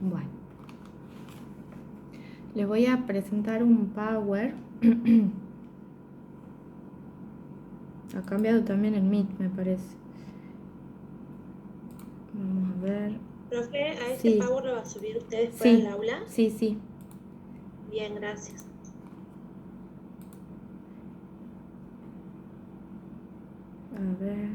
Bueno, les voy a presentar un Power. Ha cambiado también el Meet, me parece. Vamos a ver. Profe, ¿a este Sí, Power lo va a subir usted después al sí, aula? sí, sí. Bien, gracias. A ver.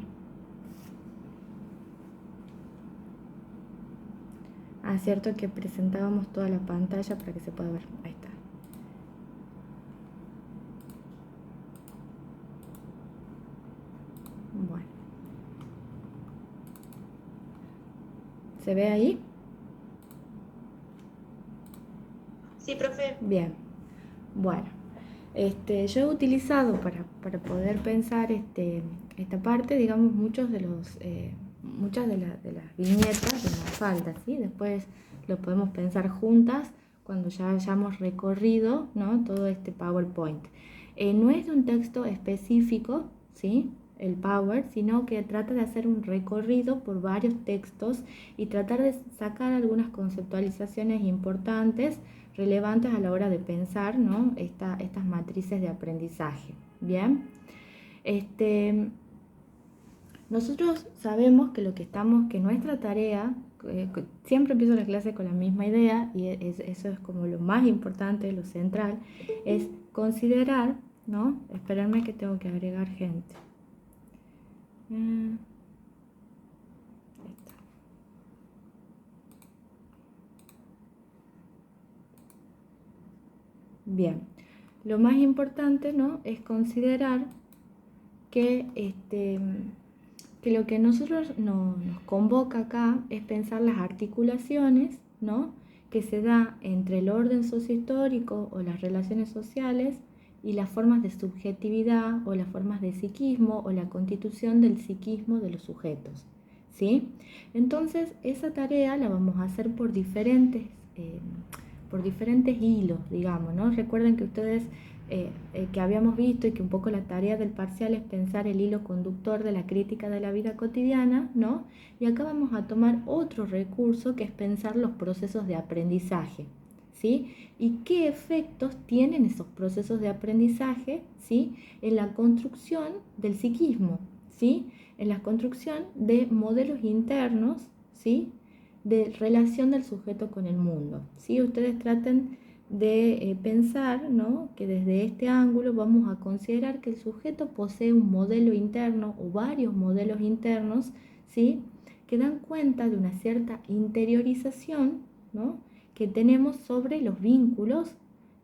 Ah, cierto que presentábamos toda la pantalla para que se pueda ver. Ahí está. Bueno. ¿Se ve ahí? Sí, profe. Bien. Bueno. Yo he utilizado para poder pensar esta parte, digamos, muchas de las viñetas de Mafalda, ¿sí? Después lo podemos pensar juntas cuando ya hayamos recorrido, ¿no?, todo este PowerPoint. No es de un texto específico, ¿sí?, el Power, sino que trata de hacer un recorrido por varios textos y tratar de sacar algunas conceptualizaciones importantes, relevantes a la hora de pensar, ¿no?, estas matrices de aprendizaje. Bien, nosotros sabemos que que nuestra tarea, siempre empiezo la clase con la misma idea, y eso es como lo más importante, lo central, es considerar, ¿no? Esperarme que tengo que agregar gente. Bien, lo más importante, ¿no?, es considerar que, que lo que nosotros nos convoca acá es pensar las articulaciones, ¿no?, que se da entre el orden sociohistórico o las relaciones sociales y las formas de subjetividad o las formas de psiquismo o la constitución del psiquismo de los sujetos, ¿sí? Entonces, esa tarea la vamos a hacer por diferentes hilos, digamos, ¿no? Recuerden que ustedes, que habíamos visto, y que un poco la tarea del parcial es pensar el hilo conductor de la crítica de la vida cotidiana, ¿no? Y acá vamos a tomar otro recurso, que es pensar los procesos de aprendizaje, ¿sí? Y qué efectos tienen esos procesos de aprendizaje, ¿sí?, en la construcción del psiquismo, ¿sí?, en la construcción de modelos internos, ¿sí?, de relación del sujeto con el mundo, ¿sí? Ustedes traten de pensar, ¿no?, que desde este ángulo vamos a considerar que el sujeto posee un modelo interno o varios modelos internos, ¿sí?, que dan cuenta de una cierta interiorización, ¿no?, que tenemos sobre los vínculos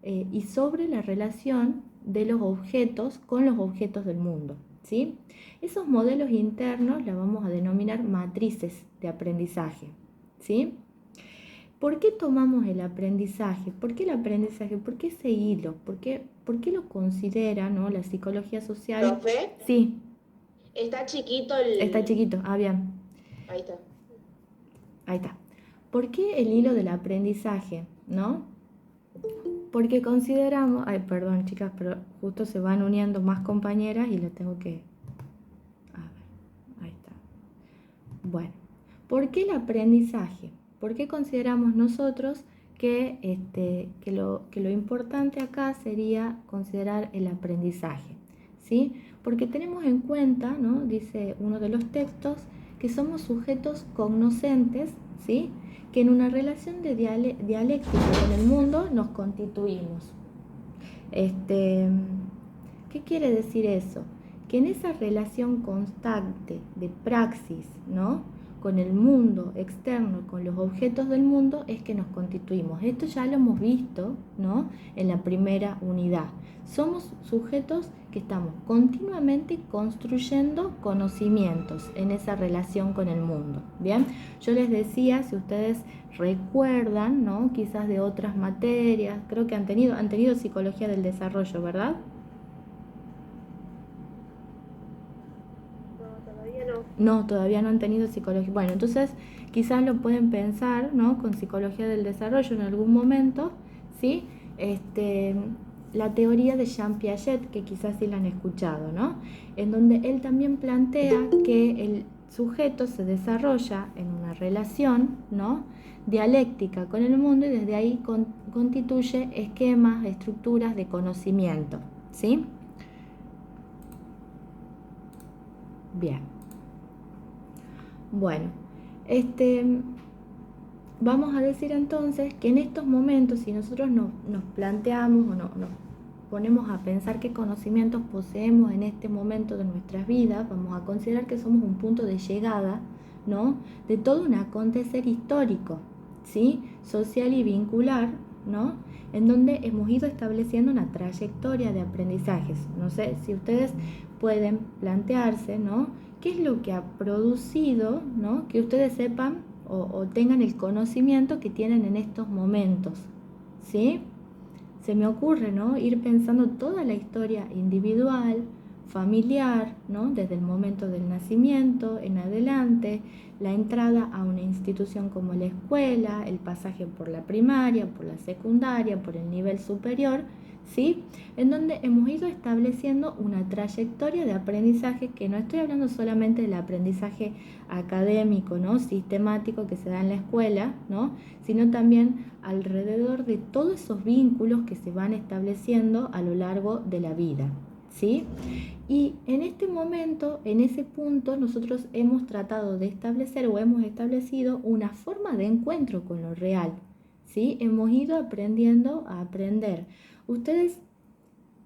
y sobre la relación de los objetos con los objetos del mundo, ¿sí? Esos modelos internos los vamos a denominar matrices de aprendizaje, ¿sí? ¿Por qué tomamos el aprendizaje? ¿Por qué el aprendizaje? ¿Por qué ese hilo? ¿Por qué lo considera, ¿no?, la psicología social? Profe, Sí, está chiquito está el... chiquito. Ah, bien. Ahí está. Ahí está. ¿Por qué el hilo del aprendizaje, no? Porque consideramos... Ay, perdón, chicas, pero justo se van uniendo más compañeras y lo tengo que... A ver, ahí está. Bueno, ¿por qué el aprendizaje? ¿Por qué consideramos nosotros que lo importante acá sería considerar el aprendizaje? ¿Sí? Porque tenemos en cuenta, ¿no?, dice uno de los textos, que somos sujetos cognoscentes, ¿sí?, que en una relación de dialéctica con el mundo nos constituimos. ¿Qué quiere decir eso? Que en esa relación constante de praxis, ¿no?, con el mundo externo, con los objetos del mundo, es que nos constituimos. Esto ya lo hemos visto, ¿no?, en la primera unidad. Somos sujetos que estamos continuamente construyendo conocimientos en esa relación con el mundo. Bien, yo les decía, si ustedes recuerdan, ¿no?, quizás de otras materias, creo que han tenido psicología del desarrollo, ¿verdad? No, todavía no. No, todavía no han tenido psicología. Bueno, entonces quizás lo pueden pensar, ¿no?, con psicología del desarrollo en algún momento, ¿sí? La teoría de Jean Piaget, que quizás sí la han escuchado, ¿no?, en donde él también plantea que el sujeto se desarrolla en una relación, ¿no?, dialéctica con el mundo y desde ahí constituye esquemas, estructuras de conocimiento, ¿sí? Bien. Bueno, vamos a decir entonces que en estos momentos, si nosotros nos planteamos o nos ponemos a pensar qué conocimientos poseemos en este momento de nuestras vidas, vamos a considerar que somos un punto de llegada, ¿no?, de todo un acontecer histórico, ¿sí?, social y vincular, ¿no?, en donde hemos ido estableciendo una trayectoria de aprendizajes. No sé si ustedes pueden plantearse, ¿no?, qué es lo que ha producido, ¿no?, que ustedes sepan o tengan el conocimiento que tienen en estos momentos, ¿sí? Se me ocurre, ¿no?, ir pensando toda la historia individual, familiar, ¿no?, desde el momento del nacimiento en adelante, la entrada a una institución como la escuela, el pasaje por la primaria, por la secundaria, por el nivel superior, ¿sí?, en donde hemos ido estableciendo una trayectoria de aprendizaje, que no estoy hablando solamente del aprendizaje académico, ¿no?, sistemático que se da en la escuela, ¿no?, sino también alrededor de todos esos vínculos que se van estableciendo a lo largo de la vida, ¿sí? Y en este momento, en ese punto, nosotros hemos tratado de establecer o hemos establecido una forma de encuentro con lo real, ¿sí? Hemos ido aprendiendo a aprender. Ustedes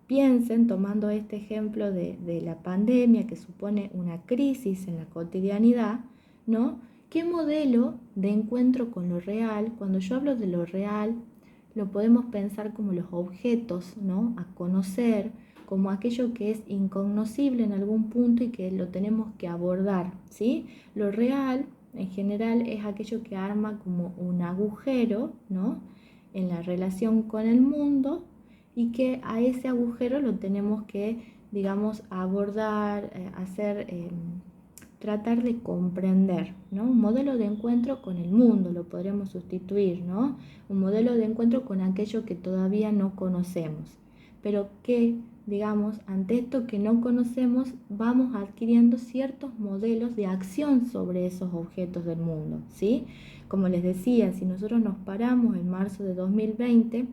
piensen, tomando este ejemplo de la pandemia, que supone una crisis en la cotidianidad, ¿no?, ¿qué modelo de encuentro con lo real? Cuando yo hablo de lo real, lo podemos pensar como los objetos, ¿no?, a conocer, como aquello que es incognoscible en algún punto y que lo tenemos que abordar, ¿sí? Lo real, en general, es aquello que arma como un agujero, ¿no?, en la relación con el mundo, y que a ese agujero lo tenemos que, digamos, abordar, tratar de comprender, ¿no? Un modelo de encuentro con el mundo lo podremos sustituir, ¿no? Un modelo de encuentro con aquello que todavía no conocemos, pero que, digamos, ante esto que no conocemos, vamos adquiriendo ciertos modelos de acción sobre esos objetos del mundo, ¿sí? Como les decía, si nosotros nos paramos en marzo de 2020,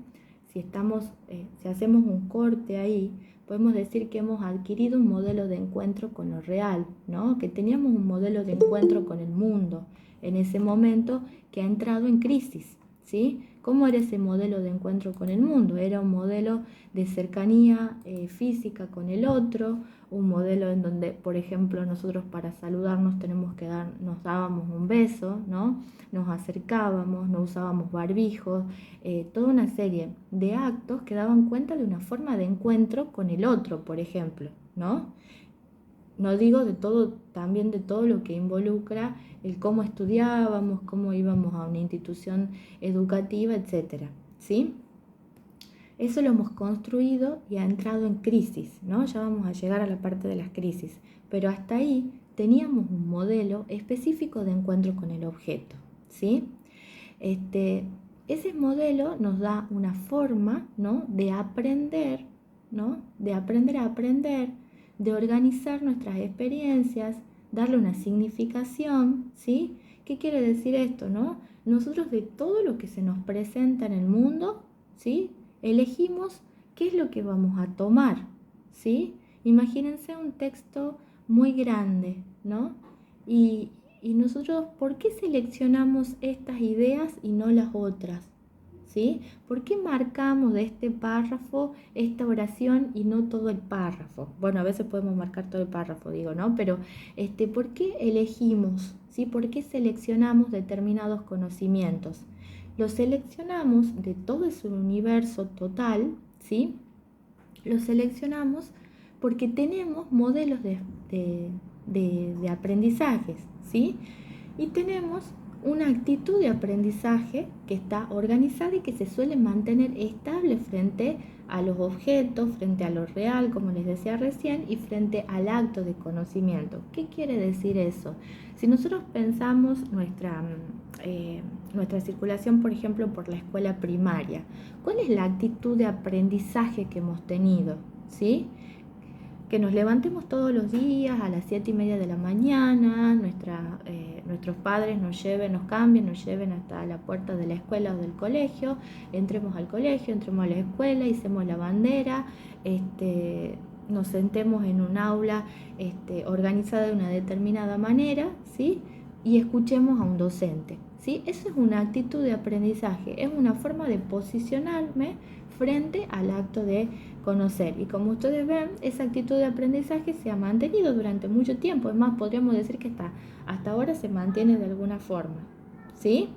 si hacemos un corte ahí, podemos decir que hemos adquirido un modelo de encuentro con lo real, ¿no?, que teníamos un modelo de encuentro con el mundo en ese momento que ha entrado en crisis, ¿sí? ¿Cómo era ese modelo de encuentro con el mundo? Era un modelo de cercanía física con el otro, un modelo en donde, por ejemplo, nosotros para saludarnos nos dábamos un beso, ¿no?, nos acercábamos, no usábamos barbijos, toda una serie de actos que daban cuenta de una forma de encuentro con el otro, por ejemplo, ¿no? No digo de todo, también de todo lo que involucra el cómo estudiábamos, cómo íbamos a una institución educativa, etcétera, ¿sí? Eso lo hemos construido y ha entrado en crisis, ¿no? Ya vamos a llegar a la parte de las crisis, pero hasta ahí teníamos un modelo específico de encuentro con el objeto, ¿sí? Ese modelo nos da una forma, ¿no?, de aprender, ¿no?, de aprender a aprender, de organizar nuestras experiencias, darle una significación, ¿sí? ¿Qué quiere decir esto, no? Nosotros, de todo lo que se nos presenta en el mundo, ¿sí?, elegimos qué es lo que vamos a tomar, ¿sí? Imagínense un texto muy grande, ¿no? Y nosotros, ¿por qué seleccionamos estas ideas y no las otras? ¿Sí? ¿Por qué marcamos de este párrafo esta oración y no todo el párrafo? Bueno, a veces podemos marcar todo el párrafo, digo, ¿no? Pero, ¿por qué elegimos? ¿Sí? ¿Por qué seleccionamos determinados conocimientos? Los seleccionamos de todo ese universo total, ¿sí? Los seleccionamos porque tenemos modelos de aprendizajes, ¿sí? Y tenemos una actitud de aprendizaje que está organizada y que se suele mantener estable frente a los objetos, frente a lo real, como les decía recién, y frente al acto de conocimiento. ¿Qué quiere decir eso? Si nosotros pensamos nuestra circulación, por ejemplo, por la escuela primaria, ¿cuál es la actitud de aprendizaje que hemos tenido? ¿Sí? que nos levantemos todos los días a las 7:30 de la mañana, nuestros padres nos cambien, nos lleven hasta la puerta de la escuela o del colegio, entremos al colegio, entremos a la escuela, hicemos la bandera, nos sentemos en un aula organizada de una determinada manera, ¿sí? Y escuchemos a un docente, ¿sí? Eso es una actitud de aprendizaje, es una forma de posicionarme frente al acto de conocer. Y como ustedes ven, esa actitud de aprendizaje se ha mantenido durante mucho tiempo. Es más, podríamos decir que hasta ahora se mantiene de alguna forma, ¿sí?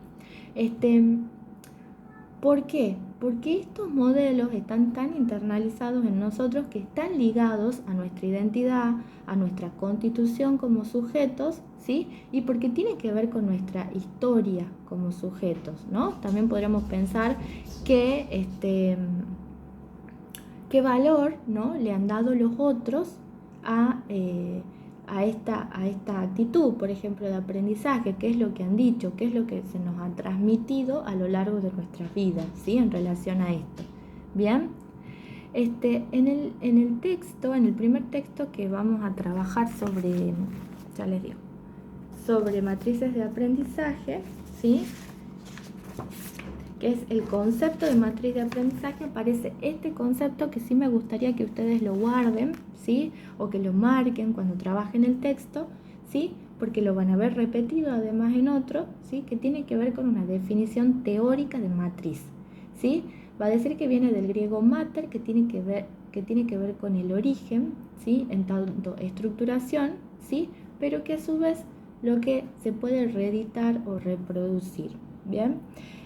¿Por qué? Porque estos modelos están tan internalizados en nosotros que están ligados a nuestra identidad, a nuestra constitución como sujetos, ¿sí? Y porque tiene que ver con nuestra historia como sujetos, ¿no? También podríamos pensar que qué valor, ¿no?, le han dado los otros a esta actitud, por ejemplo, de aprendizaje, qué es lo que han dicho, qué es lo que se nos ha transmitido a lo largo de nuestras vidas, ¿sí?, en relación a esto. Bien, en el texto, en el primer texto que vamos a trabajar sobre, ya les digo, sobre matrices de aprendizaje, ¿sí?, que es el concepto de matriz de aprendizaje, aparece este concepto que sí me gustaría que ustedes lo guarden, ¿sí?, o que lo marquen cuando trabajen el texto, ¿sí?, porque lo van a ver repetido además en otro, ¿sí?, que tiene que ver con una definición teórica de matriz, ¿sí? Va a decir que viene del griego mater, que tiene que ver con el origen, ¿sí?, en tanto estructuración, ¿sí?, pero que a su vez lo que se puede reeditar o reproducir, ¿bien?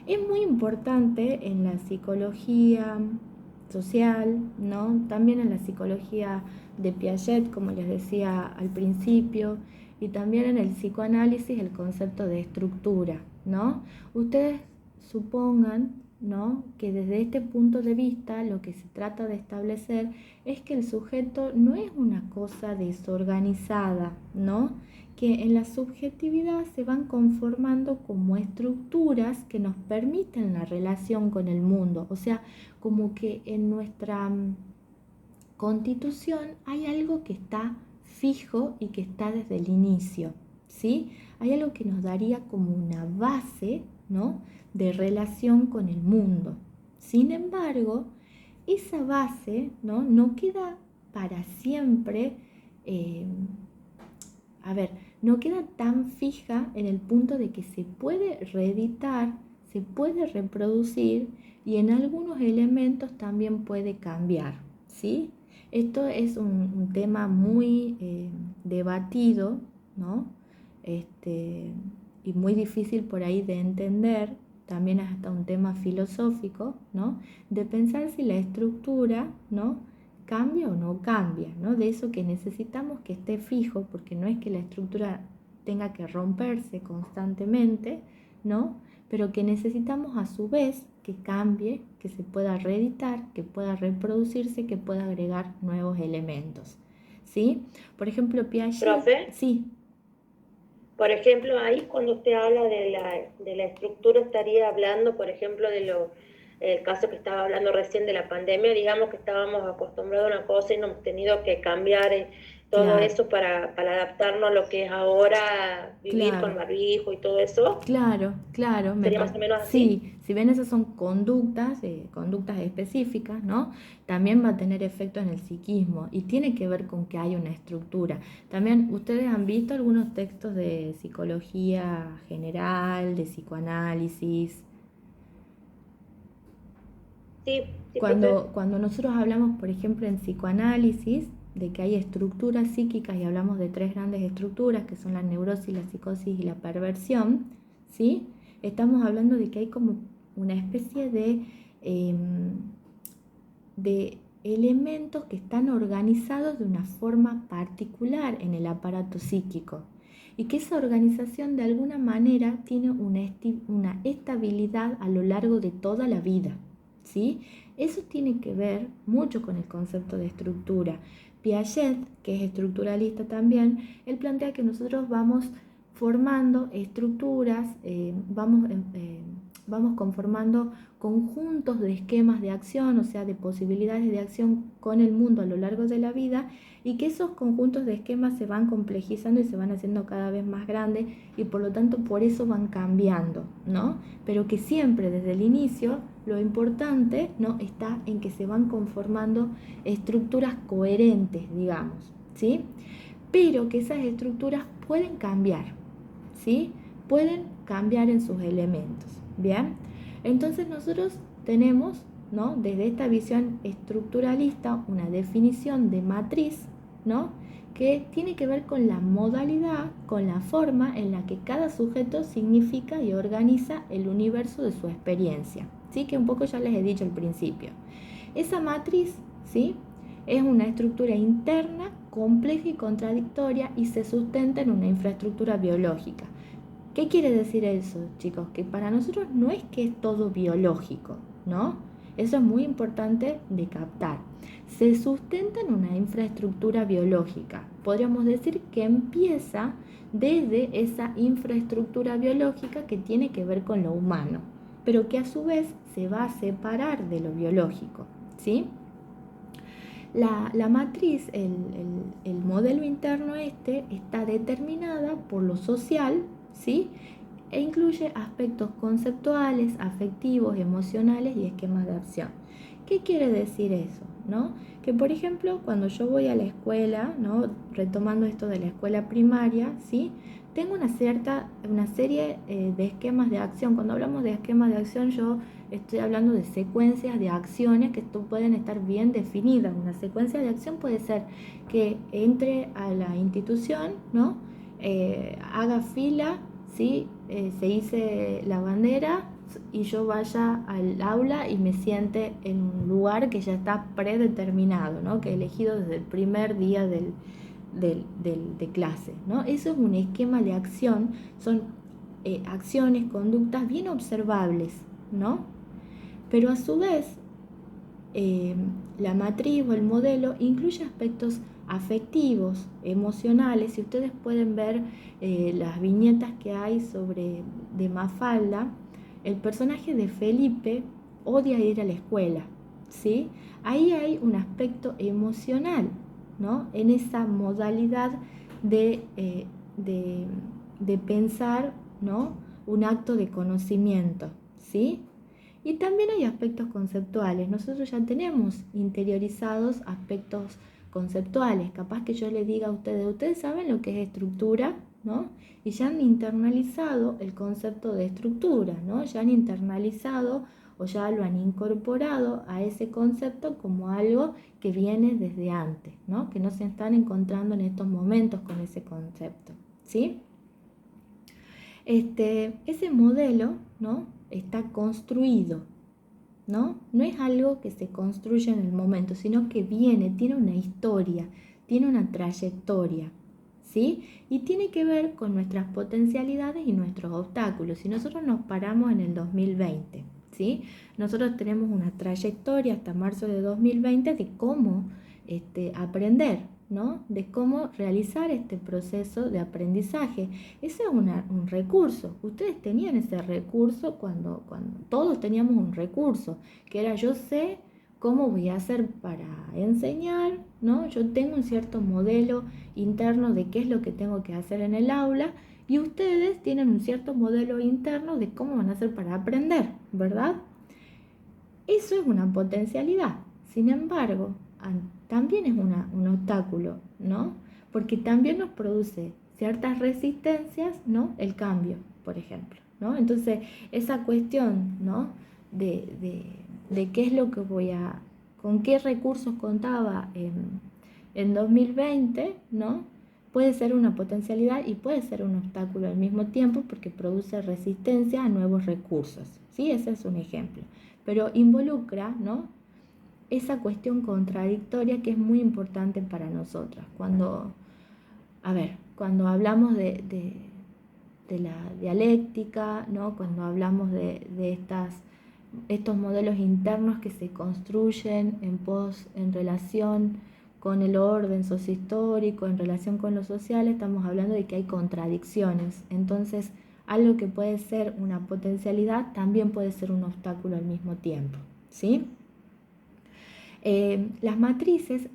Es muy importante en la psicología social, ¿no?, también en la psicología de Piaget, como les decía al principio, y también en el psicoanálisis el concepto de estructura, ¿no? Ustedes supongan, ¿no?, que desde este punto de vista lo que se trata de establecer es que el sujeto no es una cosa desorganizada, ¿no?, que en la subjetividad se van conformando como estructuras que nos permiten la relación con el mundo, o sea, como que en nuestra constitución hay algo que está fijo y que está desde el inicio, ¿sí? Hay algo que nos daría como una base, ¿no?, de relación con el mundo. Sin embargo, esa base, no queda para siempre, no queda tan fija en el punto de que se puede reeditar, se puede reproducir y en algunos elementos también puede cambiar, ¿sí? Esto es un tema muy debatido, ¿no?, y muy difícil por ahí de entender, también es hasta un tema filosófico, ¿no?, de pensar si la estructura, ¿no?, cambia o no cambia, ¿no?, de eso que necesitamos que esté fijo, porque no es que la estructura tenga que romperse constantemente, ¿no?, pero que necesitamos a su vez que cambie, que se pueda reeditar, que pueda reproducirse, que pueda agregar nuevos elementos, ¿sí? Por ejemplo, Piaget... ¿Profe? Sí. Por ejemplo, ahí cuando usted habla de la estructura, estaría hablando, por ejemplo, el caso que estaba hablando recién de la pandemia, digamos que estábamos acostumbrados a una cosa y no hemos tenido que cambiar todo Claro. eso para adaptarnos a lo que es ahora vivir Claro. con barbijo y todo eso. Claro. ¿Sería más o menos así? Sí, si bien esas son conductas específicas, ¿no?, también va a tener efecto en el psiquismo y tiene que ver con que hay una estructura. También ustedes han visto algunos textos de psicología general, de psicoanálisis. Sí, profe. Cuando nosotros hablamos, por ejemplo, en psicoanálisis, de que hay estructuras psíquicas y hablamos de 3 grandes estructuras, que son la neurosis, la psicosis y la perversión, ¿sí?, estamos hablando de que hay como una especie de elementos que están organizados de una forma particular en el aparato psíquico y que esa organización de alguna manera tiene una estabilidad a lo largo de toda la vida, ¿sí? Eso tiene que ver mucho con el concepto de estructura. Piaget, que es estructuralista también, él plantea que nosotros vamos formando estructuras, vamos vamos conformando conjuntos de esquemas de acción, o sea, de posibilidades de acción con el mundo a lo largo de la vida, y que esos conjuntos de esquemas se van complejizando y se van haciendo cada vez más grandes y por lo tanto por eso van cambiando, ¿no? Pero que siempre desde el inicio lo importante, ¿no?, está en que se van conformando estructuras coherentes, digamos, ¿sí? Pero que esas estructuras pueden cambiar, ¿sí? Pueden cambiar en sus elementos, ¿bien? Entonces nosotros tenemos, ¿no?, desde esta visión estructuralista una definición de matriz, ¿no?, que tiene que ver con la modalidad, con la forma en la que cada sujeto significa y organiza el universo de su experiencia, ¿sí? Que un poco ya les he dicho al principio. Esa matriz, ¿sí?, es una estructura interna, compleja y contradictoria y se sustenta en una infraestructura biológica. ¿Qué quiere decir eso, chicos? Que para nosotros no es que es todo biológico, ¿no? Eso es muy importante de captar. Se sustenta en una infraestructura biológica. Podríamos decir que empieza desde esa infraestructura biológica que tiene que ver con lo humano, pero que a su vez se va a separar de lo biológico, ¿sí? La matriz, el modelo interno está determinada por lo social, ¿sí? E incluye aspectos conceptuales, afectivos, emocionales y esquemas de acción. ¿Qué quiere decir eso? ¿No? Que por ejemplo, cuando yo voy a la escuela, ¿no?, retomando esto de la escuela primaria, ¿sí?, tengo una serie de esquemas de acción. Cuando hablamos de esquemas de acción, yo estoy hablando de secuencias de acciones que pueden estar bien definidas. Una secuencia de acción puede ser que entre a la institución, ¿no?, haga fila, ¿sí?, se hice la bandera y yo vaya al aula y me siente en un lugar que ya está predeterminado, ¿no?, que he elegido desde el primer día de clase, ¿no? Eso es un esquema de acción, son acciones, conductas bien observables, ¿no? Pero a su vez, la matriz o el modelo incluye aspectos afectivos, emocionales. Si ustedes pueden ver las viñetas que hay de Mafalda, el personaje de Felipe odia ir a la escuela, ¿sí? Ahí hay un aspecto emocional, ¿no?, en esa modalidad de, de pensar, ¿no?, un acto de conocimiento, ¿sí? Y también hay aspectos conceptuales. Nosotros ya tenemos interiorizados aspectos conceptuales. Capaz que yo les diga a ustedes saben lo que es estructura, ¿no? Y ya han internalizado el concepto de estructura, ¿no? Ya han internalizado o ya lo han incorporado a ese concepto como algo que viene desde antes, ¿no?, que no se están encontrando en estos momentos con ese concepto, ¿sí? Ese modelo, ¿no?, está construido, ¿no? No es algo que se construye en el momento, sino que tiene una historia, tiene una trayectoria, ¿sí? Y tiene que ver con nuestras potencialidades y nuestros obstáculos. Si nosotros nos paramos en el 2020, ¿sí?, nosotros tenemos una trayectoria hasta marzo de 2020 de cómo aprender, ¿no?, de cómo realizar este proceso de aprendizaje. Ese es un recurso. Ustedes tenían ese recurso cuando todos teníamos un recurso, que era yo sé cómo voy a hacer para enseñar, ¿no? Yo tengo un cierto modelo interno de qué es lo que tengo que hacer en el aula y ustedes tienen un cierto modelo interno de cómo van a hacer para aprender, ¿verdad? Eso es una potencialidad. Sin embargo, también es un obstáculo, ¿no? Porque también nos produce ciertas resistencias, ¿no?, el cambio, por ejemplo, ¿no? Entonces, esa cuestión, ¿no?, de qué es lo que con qué recursos contaba en 2020, ¿no?, puede ser una potencialidad y puede ser un obstáculo al mismo tiempo porque produce resistencia a nuevos recursos, ¿sí? Ese es un ejemplo. Pero involucra, ¿no?, esa cuestión contradictoria que es muy importante para nosotras. Cuando hablamos de la dialéctica, ¿no?, cuando hablamos de estos modelos internos que se construyen en relación con el orden sociohistórico, en relación con lo social, estamos hablando de que hay contradicciones. Entonces, algo que puede ser una potencialidad también puede ser un obstáculo al mismo tiempo, ¿sí? Las matrices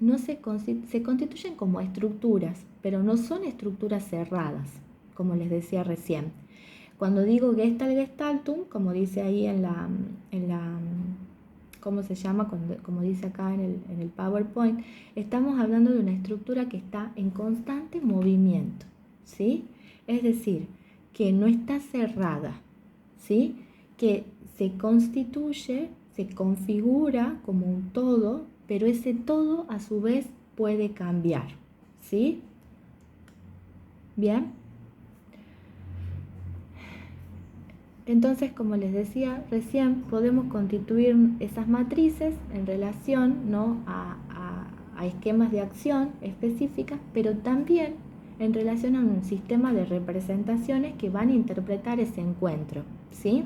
se constituyen como estructuras, pero no son estructuras cerradas, como les decía recién. Cuando digo Gestaltum, como dice ahí en la ¿cómo se llama? Como dice acá en el PowerPoint, estamos hablando de una estructura que está en constante movimiento, ¿sí? Es decir, que no está cerrada, ¿sí? Que se constituye, se configura como un todo, pero ese todo a su vez puede cambiar, ¿sí? Bien. Entonces, como les decía recién, podemos constituir esas matrices en relación, ¿no?, a esquemas de acción específicas, pero también en relación a un sistema de representaciones que van a interpretar ese encuentro, ¿sí?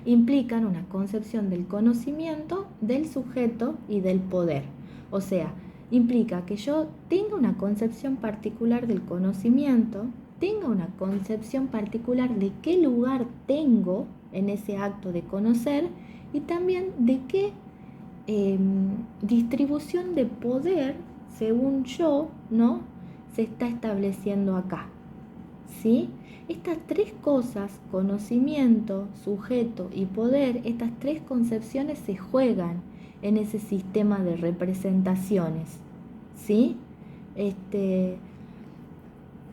Implican una concepción del conocimiento, del sujeto y del poder. O sea, implica que yo tenga una concepción particular del conocimiento, tenga una concepción particular de qué lugar tengo en ese acto de conocer y también de qué distribución de poder, según yo, ¿no?, se está estableciendo acá, ¿sí? Estas tres cosas, conocimiento, sujeto y poder, estas tres concepciones se juegan en ese sistema de representaciones, ¿sí?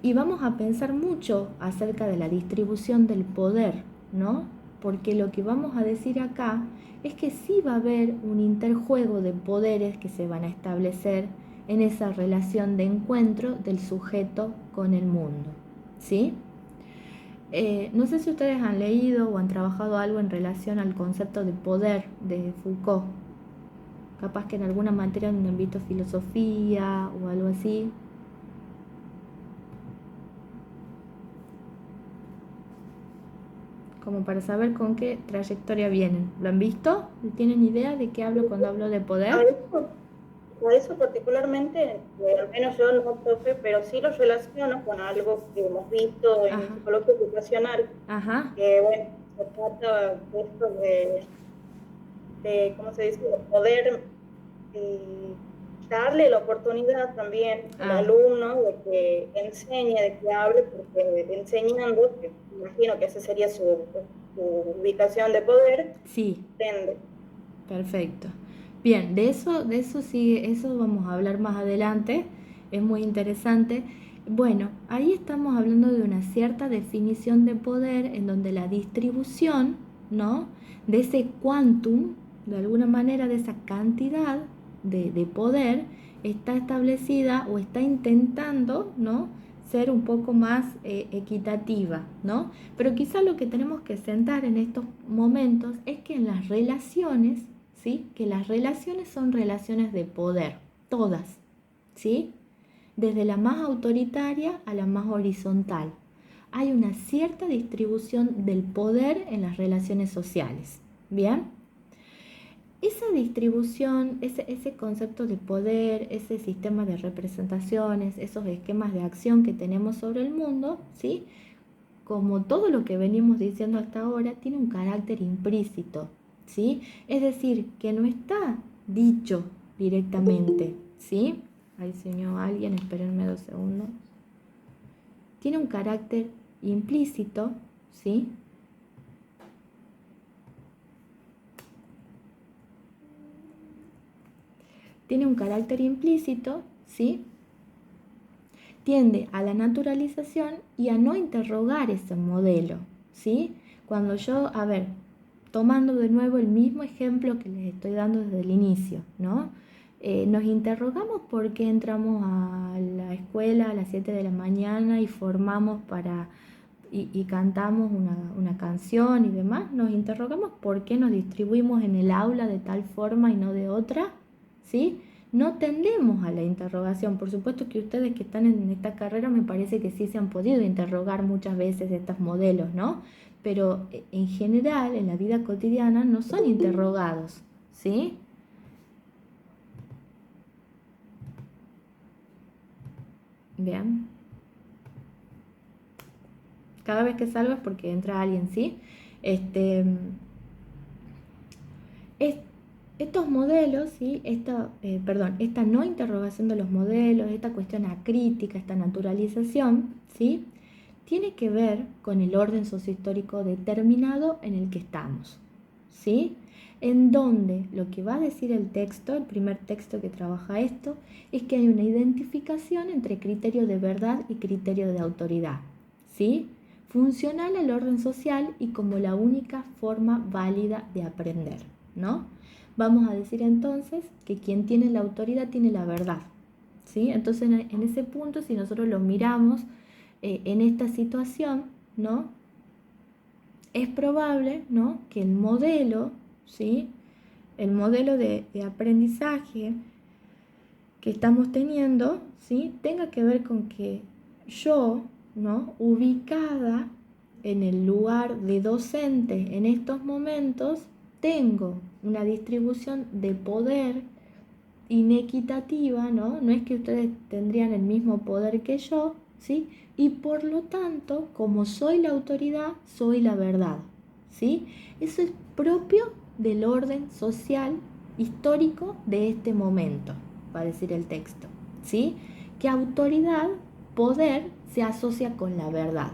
Y vamos a pensar mucho acerca de la distribución del poder, ¿no? Porque lo que vamos a decir acá es que sí va a haber un interjuego de poderes que se van a establecer en esa relación de encuentro del sujeto con el mundo, ¿sí? No sé si ustedes han leído o han trabajado algo en relación al concepto de poder de Foucault. Capaz que en alguna materia han visto filosofía o algo así. Como para saber con qué trayectoria vienen. ¿Lo han visto? ¿Tienen idea de qué hablo cuando hablo de poder? A eso particularmente, al menos yo no tope, pero sí lo relaciono con algo que hemos visto en Ajá, psicología ocupacional, ajá, que bueno, se trata de esto de ¿cómo se dice?, de poder darle la oportunidad también al ah, alumno de que enseñe, de que hable, porque enseñando, que imagino que esa sería su ubicación de poder, sí, aprende. perfecto. Bien, de eso sí, eso vamos a hablar más adelante, es muy interesante. Bueno, ahí estamos hablando de una cierta definición de poder en donde la distribución, ¿no?, de ese quantum, de alguna manera de esa cantidad de poder, está establecida o está intentando, ¿no?, ser un poco más equitativa, ¿no? Pero quizá lo que tenemos que sentar en estos momentos es que en las relaciones, ¿sí?, que las relaciones son relaciones de poder, todas, ¿sí?, desde la más autoritaria a la más horizontal. Hay una cierta distribución del poder en las relaciones sociales, ¿bien? Esa distribución, ese concepto de poder, ese sistema de representaciones, esos esquemas de acción que tenemos sobre el mundo, ¿sí?, como todo lo que venimos diciendo hasta ahora, tiene un carácter implícito, ¿sí? Es decir, que no está dicho directamente, ¿sí? Ahí se unió alguien, espérenme 2 segundos. Tiene un carácter implícito, ¿sí? Tiene un carácter implícito, ¿sí? Tiende a la naturalización y a no interrogar ese modelo, ¿sí? Cuando yo, a ver, tomando de nuevo el mismo ejemplo que les estoy dando desde el inicio, ¿no? Nos interrogamos por qué entramos a la escuela a las 7 de la mañana y formamos y cantamos una canción y demás. Nos interrogamos por qué nos distribuimos en el aula de tal forma y no de otra, ¿sí? No tendemos a la interrogación. Por supuesto que ustedes que están en esta carrera me parece que sí se han podido interrogar muchas veces estos modelos, ¿no? Pero en general, en la vida cotidiana, no son interrogados, ¿sí? Bien. Cada vez que salgo es porque entra alguien, ¿sí? Este, es- Estos modelos, ¿sí? Esta no interrogación de los modelos, esta cuestión acrítica, esta naturalización, ¿sí? Tiene que ver con el orden sociohistórico determinado en el que estamos, ¿sí? En donde lo que va a decir el texto, el primer texto que trabaja esto, es que hay una identificación entre criterio de verdad y criterio de autoridad, ¿sí? Funcional al orden social y como la única forma válida de aprender, ¿no? Vamos a decir entonces que quien tiene la autoridad tiene la verdad, ¿sí? Entonces en ese punto, si nosotros lo miramos en esta situación, ¿no? Es probable, ¿no? Que el modelo, ¿sí? El modelo de aprendizaje que estamos teniendo, ¿sí? Tenga que ver con que yo, ¿no? Ubicada en el lugar de docente en estos momentos, tengo una distribución de poder inequitativa, ¿no? No es que ustedes tendrían el mismo poder que yo, ¿sí? Y por lo tanto, como soy la autoridad, soy la verdad, ¿sí? Eso es propio del orden social histórico de este momento, va a decir el texto, ¿sí? Que autoridad, poder, se asocia con la verdad,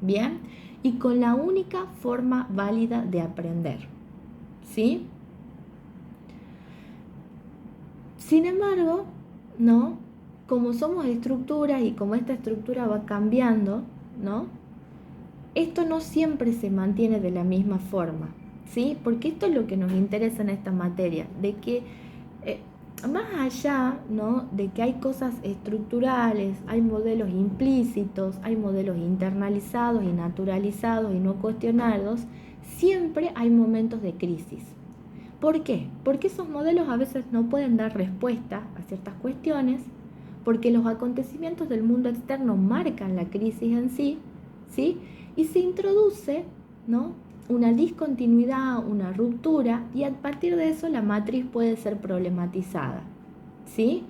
¿bien? Y con la única forma válida de aprender, ¿sí? Sin embargo, ¿no? Como somos estructuras y como esta estructura va cambiando, ¿no? Esto no siempre se mantiene de la misma forma, ¿sí? Porque esto es lo que nos interesa en esta materia, de que eh, más allá, ¿no? De que hay cosas estructurales, hay modelos implícitos, hay modelos internalizados y naturalizados y no cuestionados, siempre hay momentos de crisis. ¿Por qué? Porque esos modelos a veces no pueden dar respuesta a ciertas cuestiones, porque los acontecimientos del mundo externo marcan la crisis en sí, ¿sí? Y se introduce, ¿no? Una discontinuidad, una ruptura, y a partir de eso la matriz puede ser problematizada, ¿sí?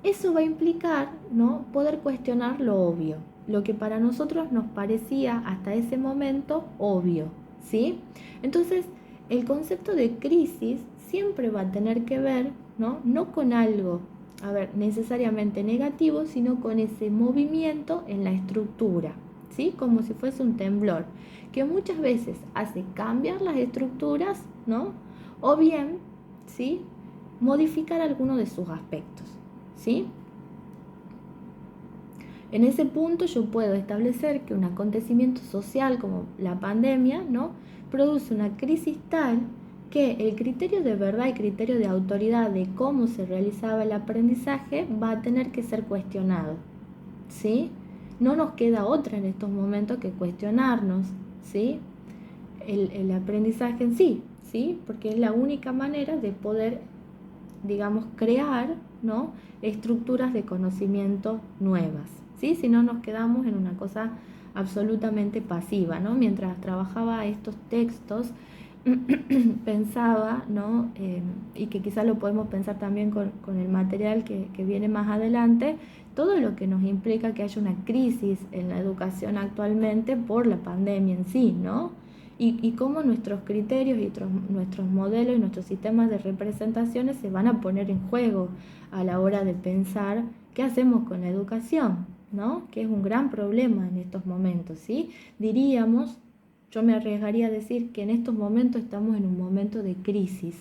Eso va a implicar, ¿no? Poder cuestionar lo obvio, lo que para nosotros nos parecía hasta ese momento obvio, ¿sí? Entonces, el concepto de crisis siempre va a tener que ver, ¿no? No con algo, a ver, necesariamente negativo, sino con ese movimiento en la estructura, ¿sí? Como si fuese un temblor, que muchas veces hace cambiar las estructuras, ¿no? O bien, ¿sí? Modificar alguno de sus aspectos, ¿sí? En ese punto yo puedo establecer que un acontecimiento social como la pandemia, ¿no? Produce una crisis tal que el criterio de verdad y criterio de autoridad de cómo se realizaba el aprendizaje va a tener que ser cuestionado, ¿sí? No nos queda otra en estos momentos que cuestionarnos, ¿sí? El aprendizaje en sí, ¿sí? Porque es la única manera de poder, digamos, crear, ¿no? Estructuras de conocimiento nuevas, ¿sí? Si no nos quedamos en una cosa absolutamente pasiva, ¿no? Mientras trabajaba estos textos, pensaba, ¿no? Y que quizás lo podemos pensar también con el material que viene más adelante, todo lo que nos implica que haya una crisis en la educación actualmente por la pandemia en sí, ¿no? Y cómo nuestros criterios y nuestros modelos y nuestros sistemas de representaciones se van a poner en juego a la hora de pensar qué hacemos con la educación, ¿no? Que es un gran problema en estos momentos, ¿sí? Diríamos, yo me arriesgaría a decir que en estos momentos estamos en un momento de crisis,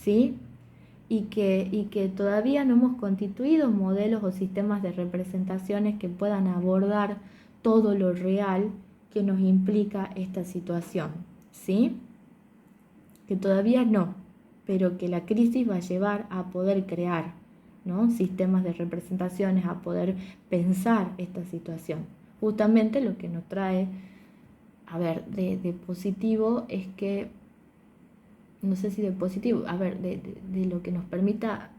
¿sí? Y que todavía no hemos constituido modelos o sistemas de representaciones que puedan abordar todo lo real que nos implica esta situación, ¿sí? Que todavía no, pero que la crisis va a llevar a poder crear, ¿no? Sistemas de representaciones, a poder pensar esta situación. Justamente lo que nos trae, a ver, de positivo es que, no sé si de positivo, a ver, de lo que nos permita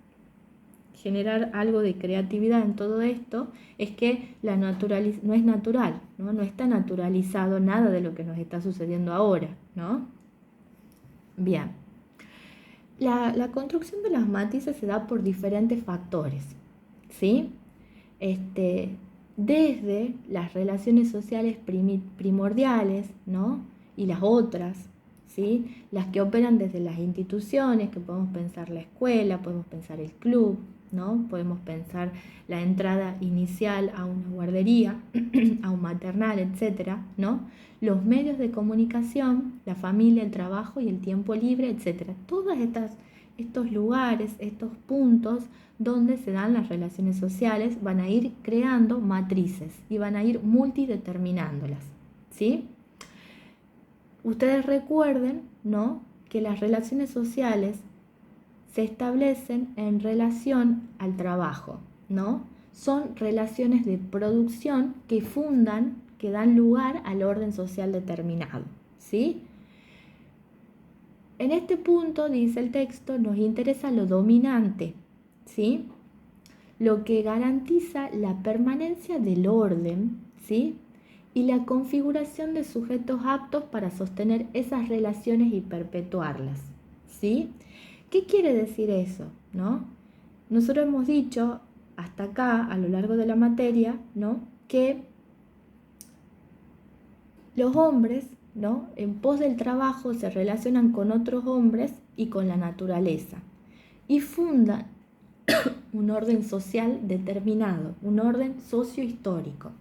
generar algo de creatividad en todo esto, es que no es natural, ¿no? No está naturalizado nada de lo que nos está sucediendo ahora, ¿no? Bien. La construcción de las matices se da por diferentes factores, ¿sí? Este, desde las relaciones sociales primordiales, ¿no? Y las otras, ¿sí? Las que operan desde las instituciones, que podemos pensar la escuela, podemos pensar el club, ¿no? Podemos pensar la entrada inicial a una guardería, a un maternal, etcétera, ¿no? Los medios de comunicación, la familia, el trabajo y el tiempo libre, etcétera. Todos estos lugares, estos puntos donde se dan las relaciones sociales van a ir creando matrices y van a ir multideterminándolas, ¿sí? Ustedes recuerden, ¿no?, que las relaciones sociales se establecen en relación al trabajo, ¿no? Son relaciones de producción que fundan, que dan lugar al orden social determinado, ¿sí? En este punto, dice el texto, nos interesa lo dominante, ¿sí? Lo que garantiza la permanencia del orden, ¿sí? Y la configuración de sujetos aptos para sostener esas relaciones y perpetuarlas, ¿sí? ¿Qué quiere decir eso, no? Nosotros hemos dicho hasta acá, a lo largo de la materia, ¿no?, que los hombres, ¿no?, en pos del trabajo se relacionan con otros hombres y con la naturaleza y fundan un orden social determinado, un orden sociohistórico.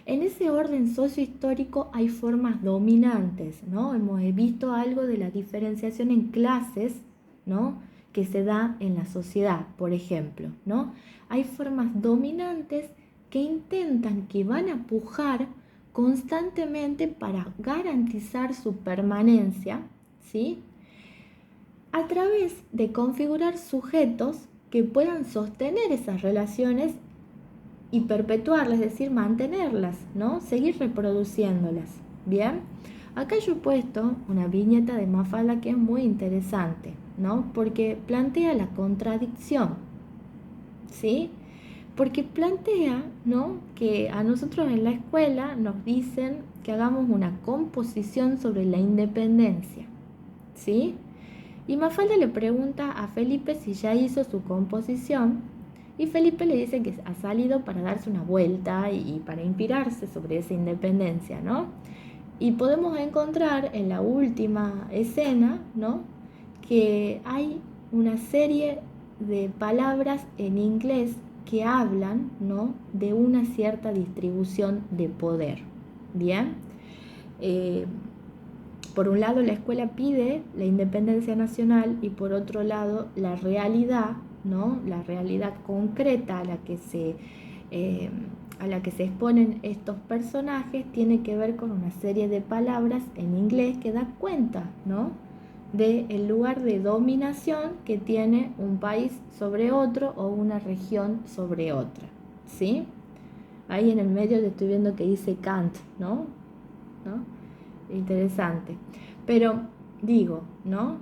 En ese orden sociohistórico hay formas dominantes, ¿no? Hemos visto algo de la diferenciación en clases, ¿no?, que se da en la sociedad, por ejemplo, ¿no? Hay formas dominantes que intentan, que van a pujar constantemente para garantizar su permanencia, ¿sí?, a través de configurar sujetos que puedan sostener esas relaciones y perpetuarlas, es decir, mantenerlas, ¿no?, seguir reproduciéndolas. Bien, acá yo he puesto una viñeta de Mafalda que es muy interesante, ¿no?, porque plantea la contradicción, ¿sí? Porque plantea, ¿no?, que a nosotros en la escuela nos dicen que hagamos una composición sobre la independencia, ¿sí? Y Mafalda le pregunta a Felipe si ya hizo su composición y Felipe le dice que ha salido para darse una vuelta y para inspirarse sobre esa independencia, ¿no? Y podemos encontrar en la última escena, ¿no?, que hay una serie de palabras en inglés que hablan, ¿no?, de una cierta distribución de poder. Bien. Por un lado, la escuela pide la independencia nacional y por otro lado, la realidad, ¿no?, la realidad concreta a la que se exponen estos personajes tiene que ver con una serie de palabras en inglés que da cuenta, ¿no?, del lugar de dominación que tiene un país sobre otro o una región sobre otra, ¿sí? Ahí en el medio le estoy viendo que dice Kant, ¿no? Interesante. Pero digo, ¿no?,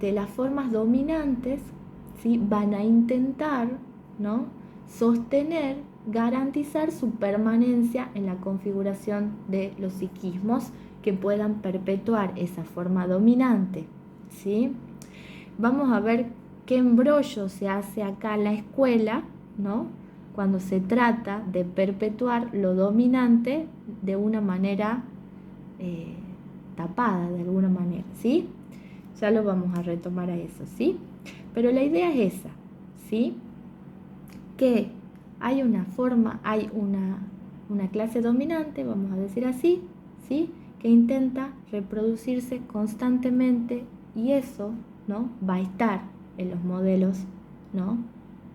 las formas dominantes, ¿sí?, van a intentar, ¿no?, sostener, garantizar su permanencia en la configuración de los psiquismos que puedan perpetuar esa forma dominante, ¿sí? Vamos a ver qué embrollo se hace acá en la escuela, ¿no?, cuando se trata de perpetuar lo dominante de una manera tapada, de alguna manera, ¿sí? Ya lo vamos a retomar a eso, ¿sí? Pero la idea es esa, ¿sí? Que hay una forma, hay una clase dominante, vamos a decir así, ¿sí?, que intenta reproducirse constantemente y eso, ¿no?, va a estar en los modelos, ¿no?,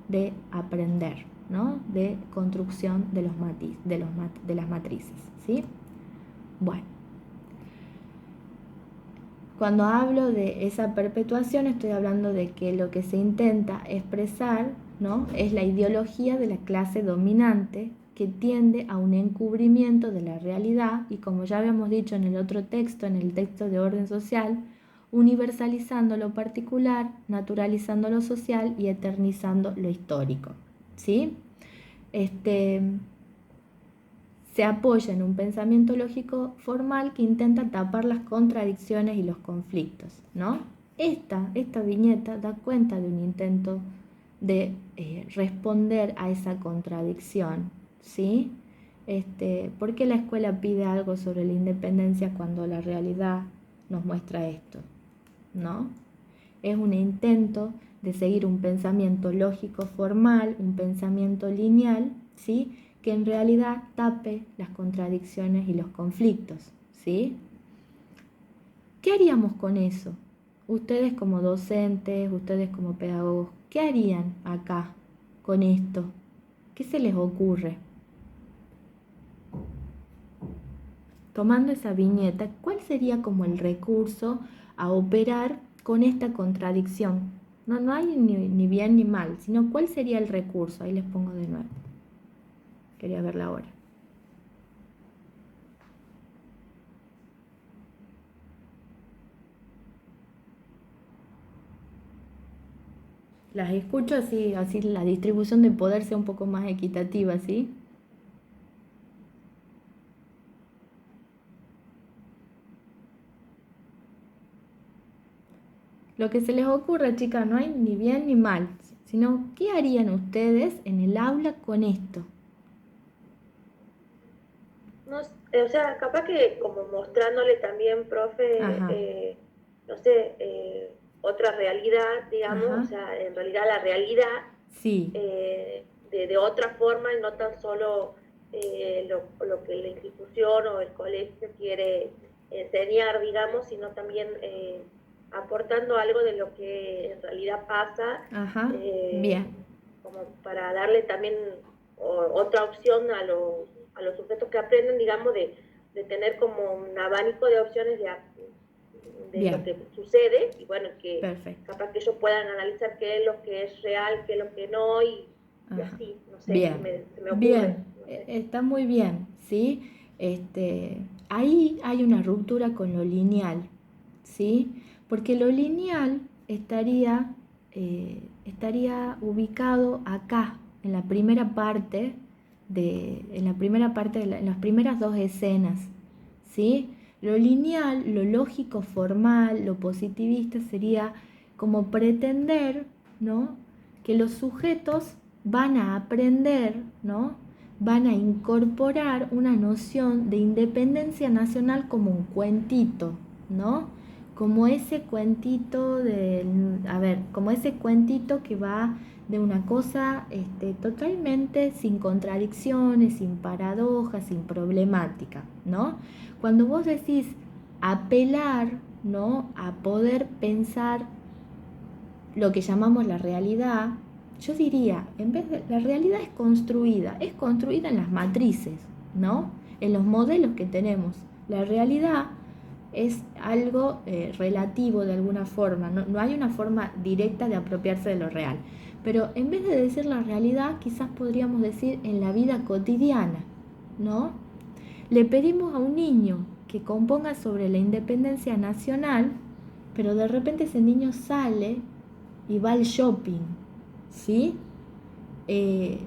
de aprender, ¿no?, de construcción de las matrices, ¿sí? Bueno, cuando hablo de esa perpetuación estoy hablando de que lo que se intenta expresar, ¿no?, es la ideología de la clase dominante que tiende a un encubrimiento de la realidad y, como ya habíamos dicho en el otro texto, en el texto de orden social, universalizando lo particular, naturalizando lo social y eternizando lo histórico, ¿sí? Se apoya en un pensamiento lógico formal que intenta tapar las contradicciones y los conflictos, ¿no? Esta viñeta da cuenta de un intento de responder a esa contradicción, ¿sí? ¿Por qué la escuela pide algo sobre la independencia cuando la realidad nos muestra esto? ¿No? Es un intento de seguir un pensamiento lógico formal, un pensamiento lineal, ¿sí? Que en realidad tape las contradicciones y los conflictos, ¿sí? ¿Qué haríamos con eso? Ustedes como docentes, ustedes como pedagogos, ¿qué harían acá con esto? ¿Qué se les ocurre? Tomando esa viñeta, ¿cuál sería como el recurso a operar con esta contradicción? No hay ni bien ni mal, sino cuál sería el recurso. Ahí les pongo de nuevo. Quería verla ahora. Las escucho así la distribución de poder sea un poco más equitativa, ¿sí? Lo que se les ocurra, chicas, no hay ni bien ni mal, sino ¿qué harían ustedes en el aula con esto? No, o sea, capaz que como mostrándole también, profe, Ajá, no sé, otra realidad, digamos, o ajá, sea, en realidad la realidad sí, de otra forma y no tan solo lo que la institución o el colegio quiere enseñar, digamos, sino también aportando algo de lo que en realidad pasa, ajá, eh, bien, como para darle también otra opción a los sujetos que aprenden, digamos, de tener como un abanico de opciones de lo bien, que sucede y bueno, que perfecto, capaz que ellos puedan analizar qué es lo que es real, qué es lo que no y ajá, así, no sé, bien, se me ocurre, bien, no sé. está muy bien, ¿sí? Ahí hay una ruptura con lo lineal, ¿sí? Porque lo lineal estaría ubicado acá, en las primeras dos escenas, ¿sí? Lo lineal, lo lógico formal, lo positivista sería como pretender, ¿no? Que los sujetos van a aprender, ¿no? Van a incorporar una noción de independencia nacional como un cuentito, ¿no? Como ese cuentito como ese cuentito que va de una cosa totalmente sin contradicciones, sin paradojas, sin problemática, ¿no? Cuando vos decís apelar, ¿no? A poder pensar lo que llamamos la realidad, yo diría, en vez de la realidad es construida en las matrices, ¿no? En los modelos que tenemos. La realidad es algo relativo de alguna forma, no hay una forma directa de apropiarse de lo real. Pero en vez de decir la realidad, quizás podríamos decir en la vida cotidiana, ¿no? Le pedimos a un niño que componga sobre la independencia nacional, pero de repente ese niño sale y va al shopping, ¿sí? Eh,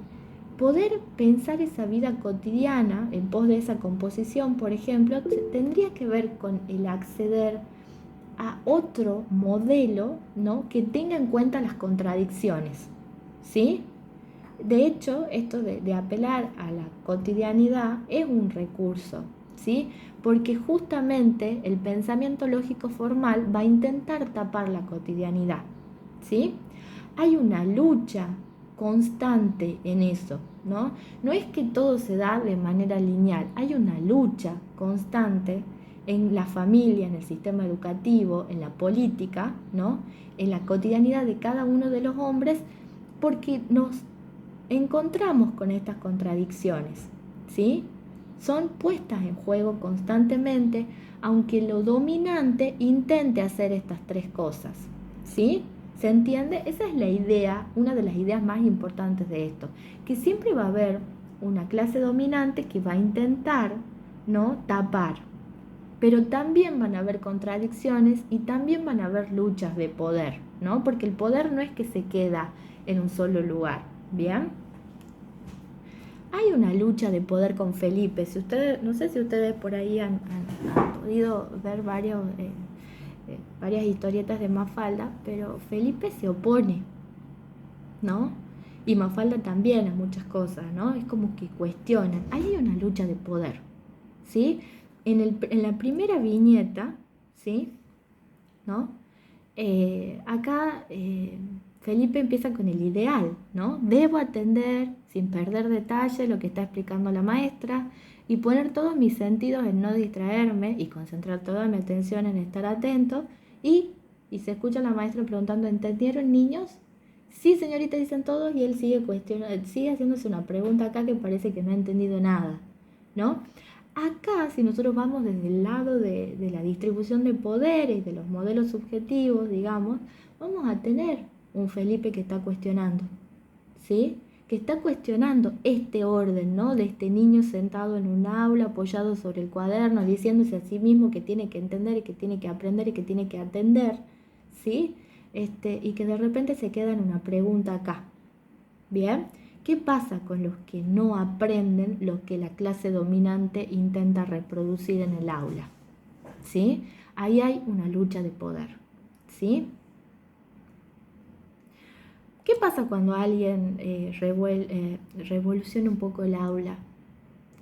Poder pensar esa vida cotidiana en pos de esa composición, por ejemplo, tendría que ver con el acceder a otro modelo, ¿no? Que tenga en cuenta las contradicciones, ¿sí? De hecho, esto de apelar a la cotidianidad es un recurso, ¿sí? Porque justamente el pensamiento lógico formal va a intentar tapar la cotidianidad, ¿sí? Hay una lucha constante en eso, ¿no? No es que todo se da de manera lineal, hay una lucha constante en la familia, en el sistema educativo, en la política, ¿no? En la cotidianidad de cada uno de los hombres, porque nos encontramos con estas contradicciones, ¿sí? Son puestas en juego constantemente, aunque lo dominante intente hacer estas tres cosas, ¿sí? ¿Se entiende? Esa es la idea, una de las ideas más importantes de esto, que siempre va a haber una clase dominante que va a intentar, ¿no? Tapar, pero también van a haber contradicciones y también van a haber luchas de poder, ¿no? Porque el poder no es que se queda en un solo lugar, ¿bien? Hay una lucha de poder con Felipe. Si ustedes, no sé si ustedes por ahí han podido ver varias historietas de Mafalda, pero Felipe se opone, ¿no? Y Mafalda también a muchas cosas, ¿no? Es como que cuestionan. Ahí hay una lucha de poder, ¿sí? En la primera viñeta, ¿sí? ¿No? Acá Felipe empieza con el ideal, ¿no? Debo atender sin perder detalle lo que está explicando la maestra y poner todos mis sentidos en no distraerme y concentrar toda mi atención en estar atento y se escucha a la maestra preguntando, ¿entendieron, niños? Sí, señorita, dicen todos, y él sigue cuestionando, sigue haciéndose una pregunta acá que parece que no ha entendido nada, ¿no? Acá, si nosotros vamos desde el lado de la distribución de poderes, de los modelos subjetivos, digamos, vamos a tener un Felipe que está cuestionando, ¿sí? Que está cuestionando este orden, ¿no? De este niño sentado en un aula, apoyado sobre el cuaderno, diciéndose a sí mismo que tiene que entender y que tiene que aprender y que tiene que atender, ¿sí? Y que de repente se queda en una pregunta acá, ¿bien? ¿Qué pasa con los que no aprenden lo que la clase dominante intenta reproducir en el aula? ¿Sí? Ahí hay una lucha de poder, ¿sí? ¿Qué pasa cuando alguien revoluciona un poco el aula?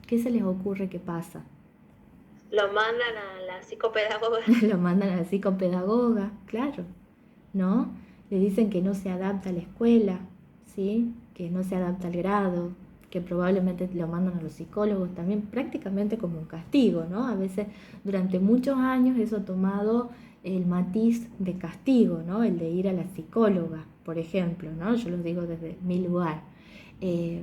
¿Qué se les ocurre que pasa? Lo mandan a la psicopedagoga. Lo mandan a la psicopedagoga, claro, ¿no? Le dicen que no se adapta a la escuela, ¿sí? Que no se adapta al grado, que probablemente lo mandan a los psicólogos también, prácticamente como un castigo, ¿no? A veces durante muchos años eso ha tomado el matiz de castigo, ¿no? El de ir a la psicóloga, por ejemplo, ¿no? Yo lo digo desde mi lugar. El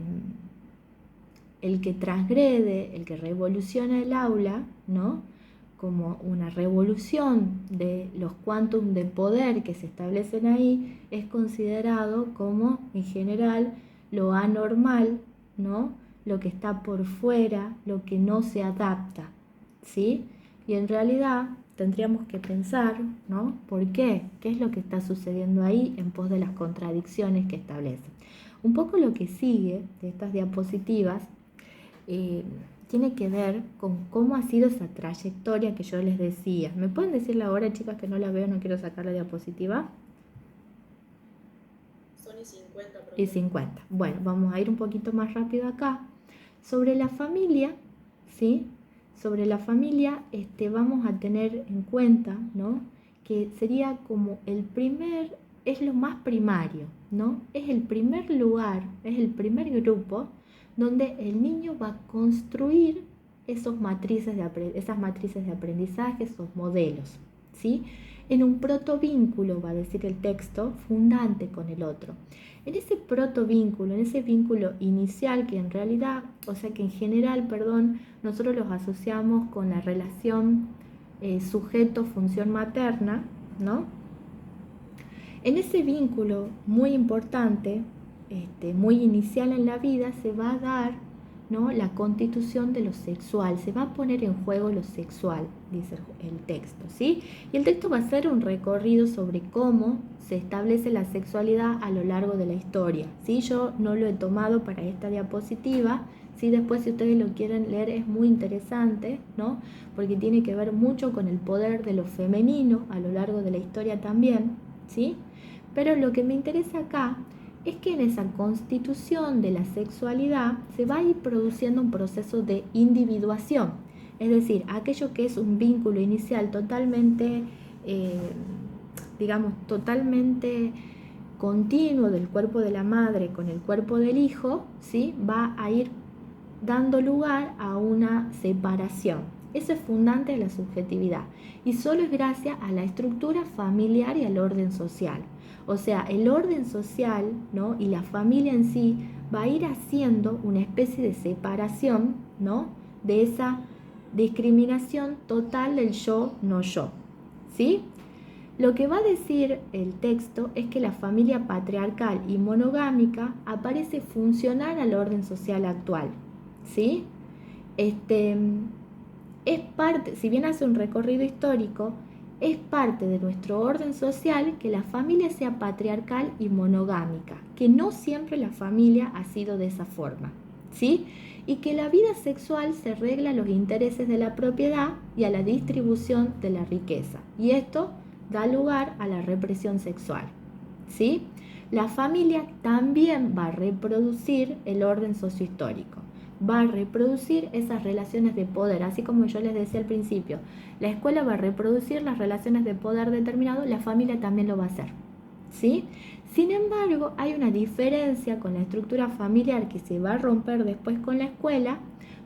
que transgrede, el que revoluciona el aula, ¿no? Como una revolución de los quantum de poder que se establecen ahí, es considerado como, en general, lo anormal, ¿no? Lo que está por fuera, lo que no se adapta, ¿sí? Y en realidad tendríamos que pensar, ¿no? ¿Por qué? ¿Qué es lo que está sucediendo ahí en pos de las contradicciones que establece? Un poco lo que sigue de estas diapositivas tiene que ver con cómo ha sido esa trayectoria que yo les decía. ¿Me pueden decir ahora, chicas, que no la veo, no quiero sacar la diapositiva? Son y 50. Y 50. Bueno, vamos a ir un poquito más rápido acá. Sobre la familia, ¿sí? Sobre la familia vamos a tener en cuenta, ¿no? Que sería como el primer, es lo más primario, ¿no? Es el primer lugar, es el primer grupo donde el niño va a construir esas matrices de aprendizaje, esos modelos, ¿sí? En un protovínculo, va a decir el texto, fundante con el otro. En ese protovínculo, en ese vínculo inicial que en realidad, o sea que en general, perdón, nosotros los asociamos con la relación sujeto-función materna, ¿no? En ese vínculo muy importante, muy inicial en la vida, se va a dar, ¿no? La constitución de lo sexual, se va a poner en juego lo sexual, dice el texto, ¿sí? Y el texto va a ser un recorrido sobre cómo se establece la sexualidad a lo largo de la historia, ¿sí? Yo no lo he tomado para esta diapositiva, ¿sí? Después, si ustedes lo quieren leer, es muy interesante, ¿no? Porque tiene que ver mucho con el poder de lo femenino a lo largo de la historia también, ¿sí? Pero lo que me interesa acá es que en esa constitución de la sexualidad se va a ir produciendo un proceso de individuación, es decir, aquello que es un vínculo inicial totalmente, digamos, totalmente continuo del cuerpo de la madre con el cuerpo del hijo, ¿sí? Va a ir dando lugar a una separación. Eso es fundante de la subjetividad y solo es gracias a la estructura familiar y al orden social. O sea, el orden social, ¿no? Y la familia en sí va a ir haciendo una especie de separación, ¿no? De esa discriminación total del yo, no yo, ¿sí? Lo que va a decir el texto es que la familia patriarcal y monogámica aparece funcional al orden social actual, ¿sí? Es parte, si bien hace un recorrido histórico, es parte de nuestro orden social que la familia sea patriarcal y monogámica, que no siempre la familia ha sido de esa forma, ¿sí? Y que la vida sexual se regla a los intereses de la propiedad y a la distribución de la riqueza. Y esto da lugar a la represión sexual, ¿sí? La familia también va a reproducir el orden sociohistórico, va a reproducir esas relaciones de poder, así como yo les decía al principio, la escuela va a reproducir las relaciones de poder determinado, la familia también lo va a hacer, ¿sí? Sin embargo, hay una diferencia con la estructura familiar que se va a romper después con la escuela.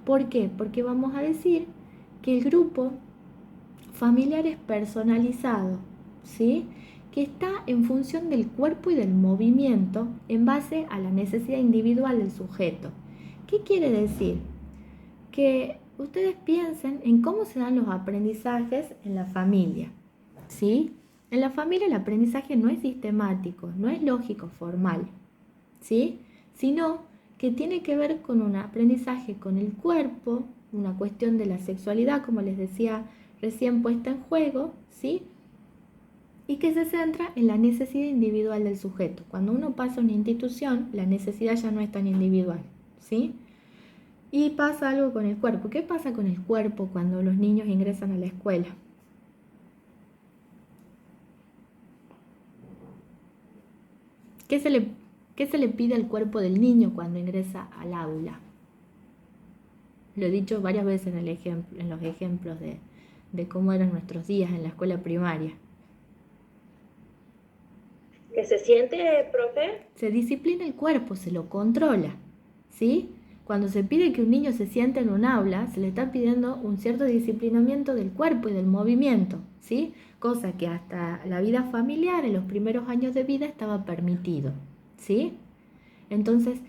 ¿Por qué? Porque vamos a decir que el grupo familiar es personalizado, ¿sí? Que está en función del cuerpo y del movimiento en base a la necesidad individual del sujeto. ¿Qué quiere decir? Que ustedes piensen en cómo se dan los aprendizajes en la familia, ¿sí? En la familia el aprendizaje no es sistemático, no es lógico, formal, ¿sí? Sino que tiene que ver con un aprendizaje con el cuerpo, una cuestión de la sexualidad, como les decía recién, puesta en juego, ¿sí? Y que se centra en la necesidad individual del sujeto. Cuando uno pasa a una institución, la necesidad ya no es tan individual, ¿sí? Y pasa algo con el cuerpo. ¿Qué pasa con el cuerpo cuando los niños ingresan a la escuela? ¿Qué se le pide al cuerpo del niño cuando ingresa al aula? Lo he dicho varias veces en los ejemplos de cómo eran nuestros días en la escuela primaria. ¿Qué se siente, profe? Se disciplina el cuerpo, se lo controla, ¿sí? Cuando se pide que un niño se siente en un aula, se le está pidiendo un cierto disciplinamiento del cuerpo y del movimiento, ¿sí? Cosa que hasta la vida familiar, en los primeros años de vida, estaba permitido, ¿sí? Entonces,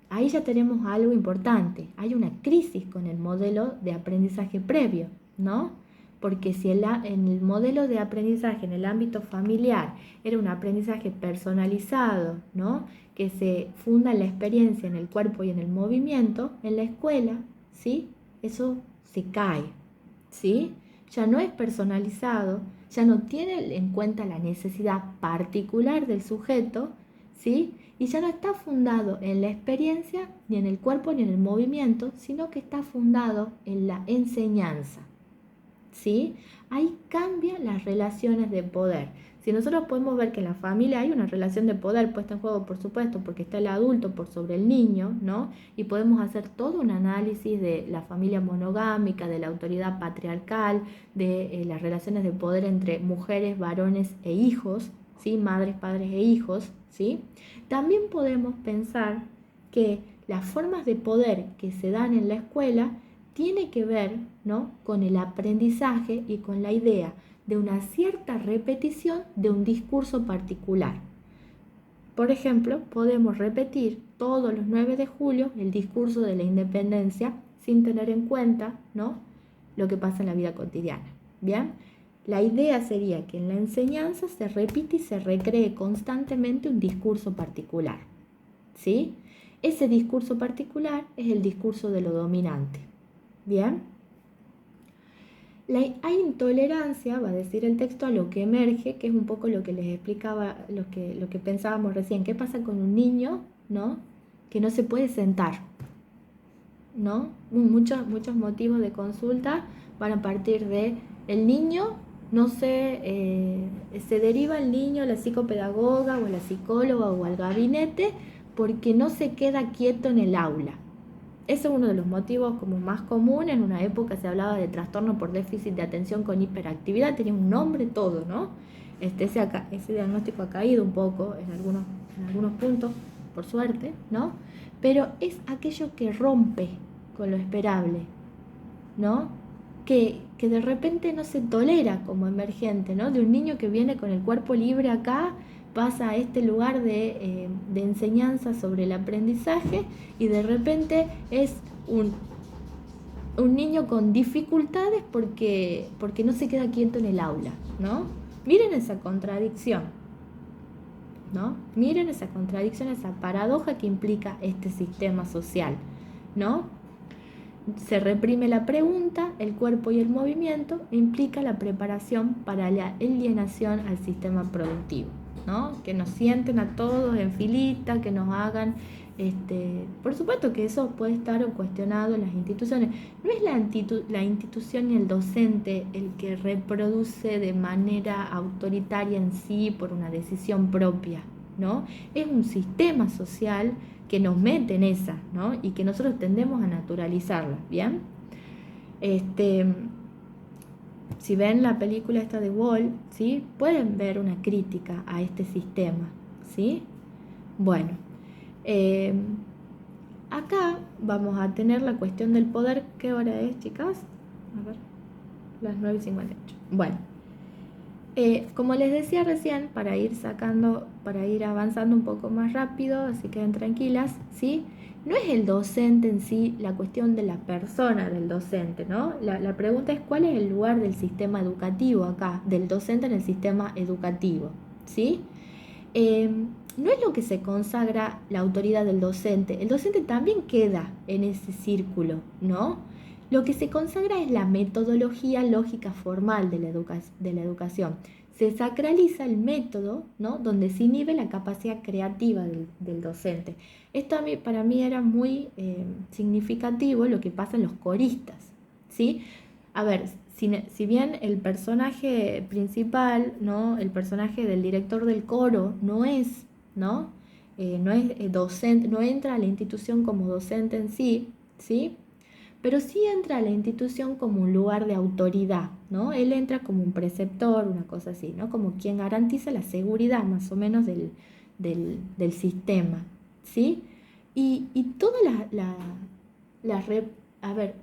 ahí ya tenemos algo importante. Hay una crisis con el modelo de aprendizaje previo, ¿no? Porque si en el modelo de aprendizaje en el ámbito familiar era un aprendizaje personalizado, ¿no? Que se funda en la experiencia, en el cuerpo y en el movimiento, en la escuela, ¿sí? Eso se cae, ¿sí? Ya no es personalizado, ya no tiene en cuenta la necesidad particular del sujeto, ¿sí? Y ya no está fundado en la experiencia, ni en el cuerpo, ni en el movimiento, sino que está fundado en la enseñanza, ¿sí? Ahí cambian las relaciones de poder. Si nosotros podemos ver que en la familia hay una relación de poder puesta en juego, por supuesto, porque está el adulto por sobre el niño, ¿no? Y podemos hacer todo un análisis de la familia monogámica, de la autoridad patriarcal, de las relaciones de poder entre mujeres, varones e hijos, ¿sí? Madres, padres e hijos, ¿sí? También podemos pensar que las formas de poder que se dan en la escuela tiene que ver, ¿no?, con el aprendizaje y con la idea de una cierta repetición de un discurso particular. Por ejemplo, podemos repetir todos los 9 de julio el discurso de la independencia sin tener en cuenta, ¿no?, lo que pasa en la vida cotidiana. ¿Bien? La idea sería que en la enseñanza se repite y se recree constantemente un discurso particular, ¿sí? Ese discurso particular es el discurso de lo dominante. ¿Bien? Hay intolerancia, va a decir el texto, a lo que emerge, que es un poco lo que les explicaba, lo que pensábamos recién. ¿Qué pasa con un niño, ¿no?, que no se puede sentar? ¿No? Muchos motivos de consulta van a partir de el niño, no sé, se deriva el niño a la psicopedagoga o a la psicóloga o al gabinete porque no se queda quieto en el aula. Ese es uno de los motivos como más comunes. En una época se hablaba de trastorno por déficit de atención con hiperactividad, tenía un nombre todo, ¿no? Ese diagnóstico ha caído un poco en algunos puntos, por suerte, ¿no? Pero es aquello que rompe con lo esperable, ¿no? Que de repente no se tolera como emergente, ¿no? De un niño que viene con el cuerpo libre acá, pasa a este lugar de enseñanza sobre el aprendizaje y de repente es un niño con dificultades porque no se queda quieto en el aula, ¿no? Miren esa contradicción, ¿no? Miren esa contradicción, esa paradoja que implica este sistema social, ¿no? Se reprime la pregunta, el cuerpo y el movimiento, e implica la preparación para la alienación al sistema productivo, ¿no? Que nos sienten a todos en filita, que nos hagan Por supuesto que eso puede estar cuestionado en las instituciones. No es la institución y el docente el que reproduce de manera autoritaria en sí por una decisión propia, ¿no? Es un sistema social que nos mete en esa, ¿no? Y que nosotros tendemos a naturalizarla, ¿bien? Si ven la película esta de Wall, ¿sí? Pueden ver una crítica a este sistema, ¿sí? Bueno, eh, acá vamos a tener la cuestión del poder. ¿Qué hora es, chicas? A ver, las 9:58. Bueno, como les decía recién, para ir avanzando un poco más rápido, así queden tranquilas, ¿sí? No es el docente en sí la cuestión de la persona del docente, ¿no? La pregunta es cuál es el lugar del sistema educativo acá, del docente en el sistema educativo, ¿sí? No es lo que se consagra la autoridad del docente, el docente también queda en ese círculo, ¿no? Lo que se consagra es la metodología lógica formal de la educación. Se sacraliza el método, ¿no? Donde se inhibe la capacidad creativa del docente. Esto para mí era muy significativo lo que pasa en los coristas, ¿sí? A ver, si bien el personaje principal, ¿no? El personaje del director del coro no es, ¿no? No es docente, no entra a la institución como docente en sí, ¿sí? Pero sí entra a la institución como un lugar de autoridad, ¿no? Él entra como un preceptor, una cosa así, ¿no? Como quien garantiza la seguridad más o menos del sistema, ¿sí? Y todas a ver,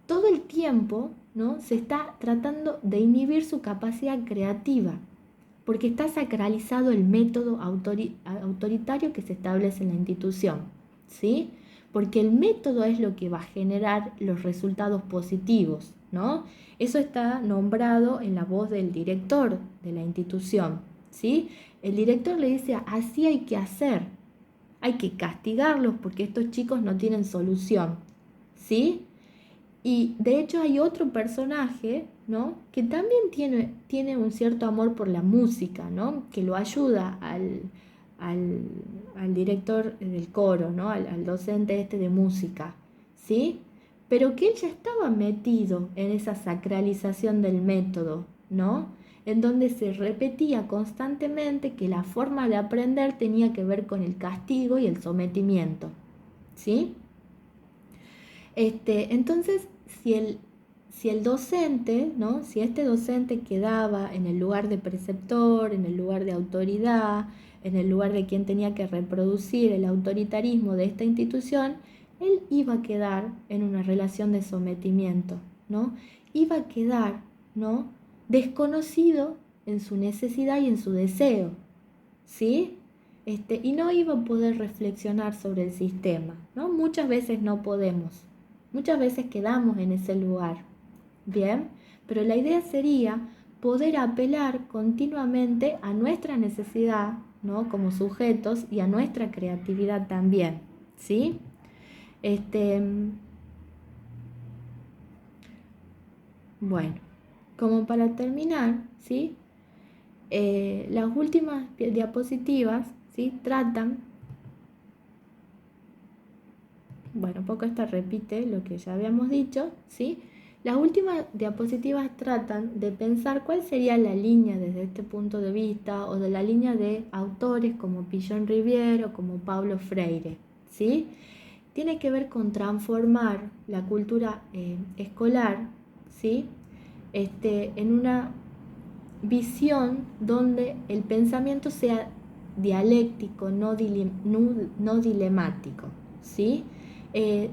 todo el tiempo, ¿no? Se está tratando de inhibir su capacidad creativa, porque está sacralizado el método autoritario que se establece en la institución, ¿sí? Porque el método es lo que va a generar los resultados positivos, ¿no? Eso está nombrado en la voz del director de la institución, ¿sí? El director le dice, así hay que hacer, hay que castigarlos porque estos chicos no tienen solución, ¿sí? Y de hecho hay otro personaje, ¿no? Que también tiene un cierto amor por la música, ¿no? Que lo ayuda al, al director del coro, ¿no? Al docente este de música, ¿sí? Pero que él ya estaba metido en esa sacralización del método, ¿no? En donde se repetía constantemente que la forma de aprender tenía que ver con el castigo y el sometimiento, ¿sí? Entonces, si el docente, ¿no? Si este docente quedaba en el lugar de preceptor, en el lugar de autoridad, en el lugar de quien tenía que reproducir el autoritarismo de esta institución, él iba a quedar en una relación de sometimiento, ¿no? Iba a quedar, ¿no? Desconocido en su necesidad y en su deseo, ¿sí? Y no iba a poder reflexionar sobre el sistema, ¿no? Muchas veces no podemos. Muchas veces quedamos en ese lugar, ¿bien? Pero la idea sería poder apelar continuamente a nuestra necesidad, ¿no? Como sujetos y a nuestra creatividad también, ¿sí? Bueno, como para terminar, ¿sí? Las últimas diapositivas, ¿sí? Tratan. Bueno, un poco esta repite lo que ya habíamos dicho, ¿sí? Las últimas diapositivas tratan de pensar cuál sería la línea desde este punto de vista o de la línea de autores como Pillon Rivière o como Paulo Freire, ¿sí? Tiene que ver con transformar la cultura escolar, ¿sí? En una visión donde el pensamiento sea dialéctico, no dilemático, ¿sí?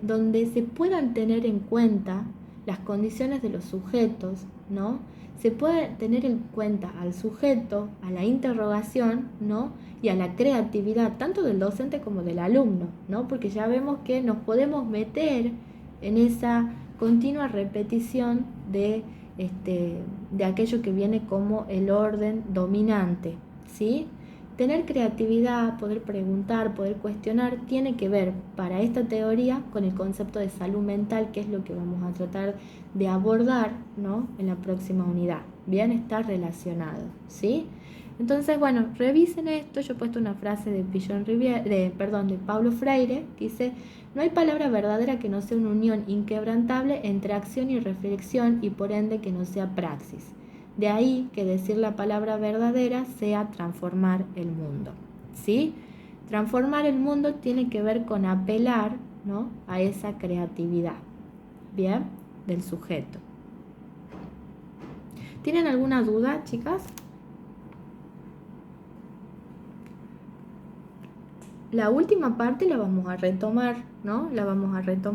Donde se puedan tener en cuenta las condiciones de los sujetos, ¿no? Se puede tener en cuenta al sujeto, a la interrogación, ¿no? Y a la creatividad, tanto del docente como del alumno, ¿no? Porque ya vemos que nos podemos meter en esa continua repetición de aquello que viene como el orden dominante, ¿sí? Tener creatividad, poder preguntar, poder cuestionar, tiene que ver para esta teoría con el concepto de salud mental, que es lo que vamos a tratar de abordar, ¿no? En la próxima unidad. Bien, está relacionado, ¿sí? Entonces, bueno, revisen esto. Yo he puesto una frase de de Paulo Freire, que dice: no hay palabra verdadera que no sea una unión inquebrantable entre acción y reflexión, y por ende que no sea praxis. De ahí que decir la palabra verdadera sea transformar el mundo. ¿Sí? Transformar el mundo tiene que ver con apelar, ¿no?, a esa creatividad, ¿bien?, del sujeto. ¿Tienen alguna duda, chicas? La última parte la vamos a retomar, ¿no? La vamos a retomar.